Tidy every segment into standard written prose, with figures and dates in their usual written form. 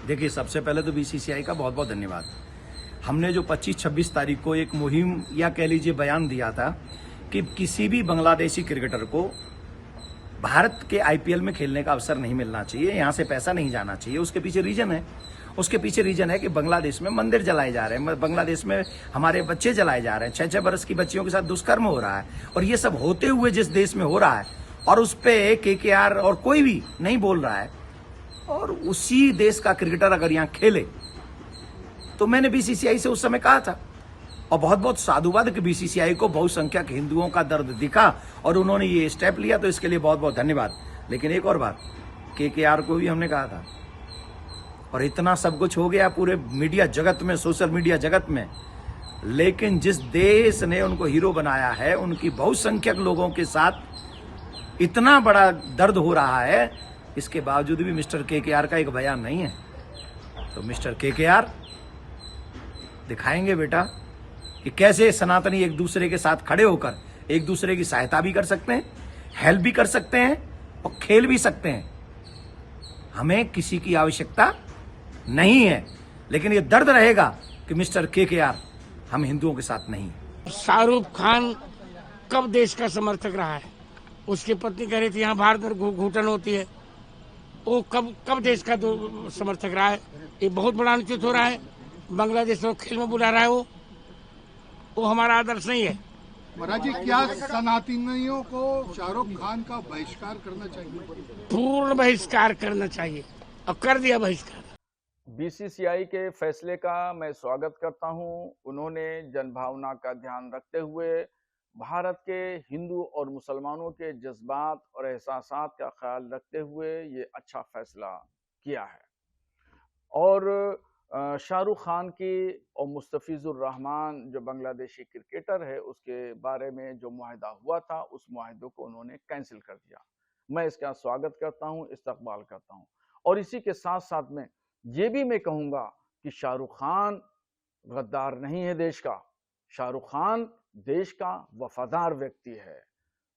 देखिए, सबसे पहले तो बीसीसीआई का बहुत बहुत धन्यवाद। हमने जो 25-26 तारीख को एक मुहिम या कह लीजिए बयान दिया था कि किसी भी बांग्लादेशी क्रिकेटर को भारत के आईपीएल में खेलने का अवसर नहीं मिलना चाहिए, यहाँ से पैसा नहीं जाना चाहिए। उसके पीछे रीजन है। उसके पीछे रीजन है कि बांग्लादेश में मंदिर जलाए जा रहे हैं, बांग्लादेश में हमारे बच्चे जलाए जा रहे हैं, 6-6 बरस की बच्चियों के साथ दुष्कर्म हो रहा है। और ये सब होते हुए जिस देश में हो रहा है और उस पे केकेआर और कोई भी नहीं बोल रहा है, और उसी देश का क्रिकेटर अगर यहाँ खेले, तो मैंने बीसीसीआई से उस समय कहा था और बहुत बहुत साधुवाद कि बीसीसीआई को बहुसंख्यक हिंदुओं का दर्द दिखा और उन्होंने ये स्टेप लिया, तो इसके लिए बहुत बहुत धन्यवाद। लेकिन एक और बात, केकेआर को भी हमने कहा था, और इतना सब कुछ हो गया पूरे मीडिया जगत में, सोशल मीडिया जगत में, लेकिन जिस देश ने उनको हीरो बनाया है, उनकी बहुसंख्यक लोगों के साथ इतना बड़ा दर्द हो रहा है, इसके बावजूद भी मिस्टर केकेआर का एक बयान नहीं है। तो मिस्टर केकेआर दिखाएंगे बेटा कि कैसे सनातनी एक दूसरे के साथ खड़े होकर एक दूसरे की सहायता भी कर सकते हैं, हेल्प भी कर सकते हैं और खेल भी सकते हैं। हमें किसी की आवश्यकता नहीं है, लेकिन ये दर्द रहेगा कि मिस्टर केकेआर हम हिंदुओं के साथ नहीं। शाहरुख खान कब देश का समर्थक रहा है? उसकी पत्नी कह रही थी यहाँ भारत में घुटन होती है। वो कब देश का समर्थक रहा है? ये बहुत बड़ा अनुचित हो रहा है। बांग्लादेश में खेल में बुला रहा है, वो हमारा आदर्श नहीं है। महाराज जी, क्या सनातनियों को शाहरुख खान का बहिष्कार करना चाहिए? पूर्ण बहिष्कार करना चाहिए और कर दिया बहिष्कार। बीसीसीआई के फैसले का मैं स्वागत करता हूं। उन्होंने जनभावना का ध्यान रखते हुए भारत के हिंदू और मुसलमानों के जज्बात और एहसासात का ख्याल रखते हुए ये अच्छा फैसला किया है। और शाहरुख खान की और मुस्तफिजुर रहमान जो बांग्लादेशी क्रिकेटर है, उसके बारे में जो मुआहदा हुआ था, उस मुआहदे को उन्होंने कैंसिल कर दिया। मैं इसका स्वागत करता हूं, इस्तकबाल करता हूं। और इसी के साथ साथ में ये भी मैं कहूंगा कि शाहरुख खान गद्दार नहीं है देश का। शाहरुख खान देश का वफादार व्यक्ति है,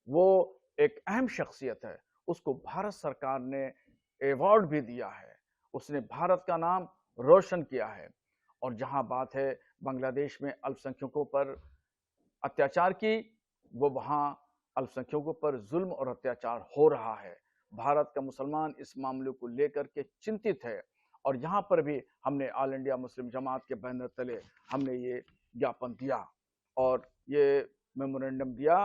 वो एक अहम शख्सियत है। उसको भारत सरकार ने अवार्ड भी दिया है, उसने भारत का नाम रोशन किया है। और जहां बात है बांग्लादेश में अल्पसंख्यकों पर अत्याचार की, वो वहां अल्पसंख्यकों पर जुल्म और अत्याचार हो रहा है। भारत का मुसलमान इस मामले को लेकर के चिंतित है, और यहाँ पर भी हमने ऑल इंडिया मुस्लिम जमात के बैनर तले हमने ये ज्ञापन दिया और ये मेमोरेंडम दिया,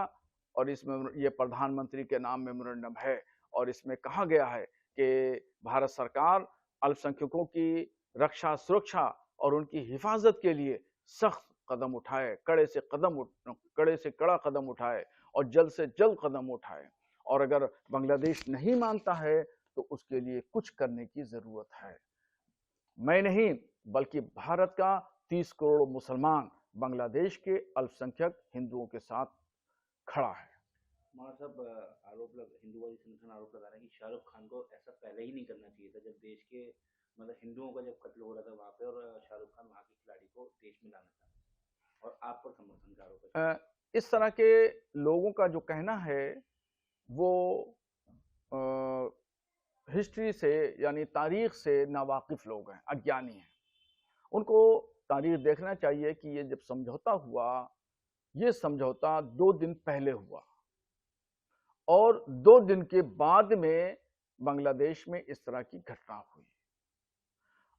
और इसमें ये प्रधानमंत्री के नाम मेमोरेंडम है। और इसमें कहा गया है कि भारत सरकार अल्पसंख्यकों की रक्षा, सुरक्षा और उनकी हिफाजत के लिए सख्त कदम उठाए, कड़े से कड़ा कदम उठाए और जल्द से जल्द कदम उठाए। और अगर बांग्लादेश नहीं मानता है तो उसके लिए कुछ करने की जरूरत है। मैं नहीं, बल्कि भारत का 30 करोड़ मुसलमान बांग्लादेश के अल्पसंख्यक हिंदुओं के साथ खड़ा है। मौलाना साहब, हिंदुवादी संगठन आरोप लगा रहे हैं कि शाहरुख खान को ऐसा पहले ही नहीं करना चाहिए था, जब देश के हिंदुओं का जब कत्ल हो रहा था वहां पे, और शाहरुख खान वहां के खिलाड़ी को देश में लाना था, और आप पर समर्थन का आरोप है। इस तरह के लोगों का जो कहना है वो हिस्ट्री से यानी तारीख से नावाकिफ लोग हैं, अज्ञानी हैं। उनको तारीख देखना चाहिए कि ये जब समझौता हुआ, ये समझौता 2 दिन पहले हुआ और 2 दिन के बाद में बांग्लादेश में इस तरह की घटना हुई।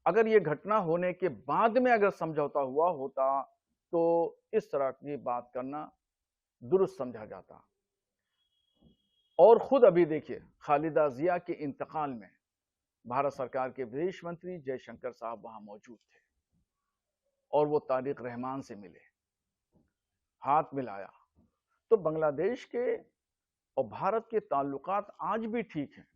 अगर ये घटना होने के बाद में अगर समझौता हुआ होता तो इस तरह की बात करना दुरुस्त समझा जाता। और खुद अभी देखिए, खालिदा जिया के इंतकाल में भारत सरकार के विदेश मंत्री जयशंकर साहब वहां मौजूद थे और वो तारिक रहमान से मिले, हाथ मिलाया। तो बांग्लादेश के और भारत के ताल्लुकात आज भी ठीक हैं।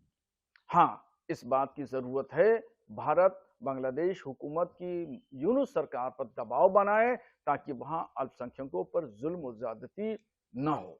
हाँ, इस बात की जरूरत है भारत बांग्लादेश हुकूमत की यूनुस सरकार पर दबाव बनाए ताकि वहां अल्पसंख्यकों पर जुल्म और ज्यादती न हो।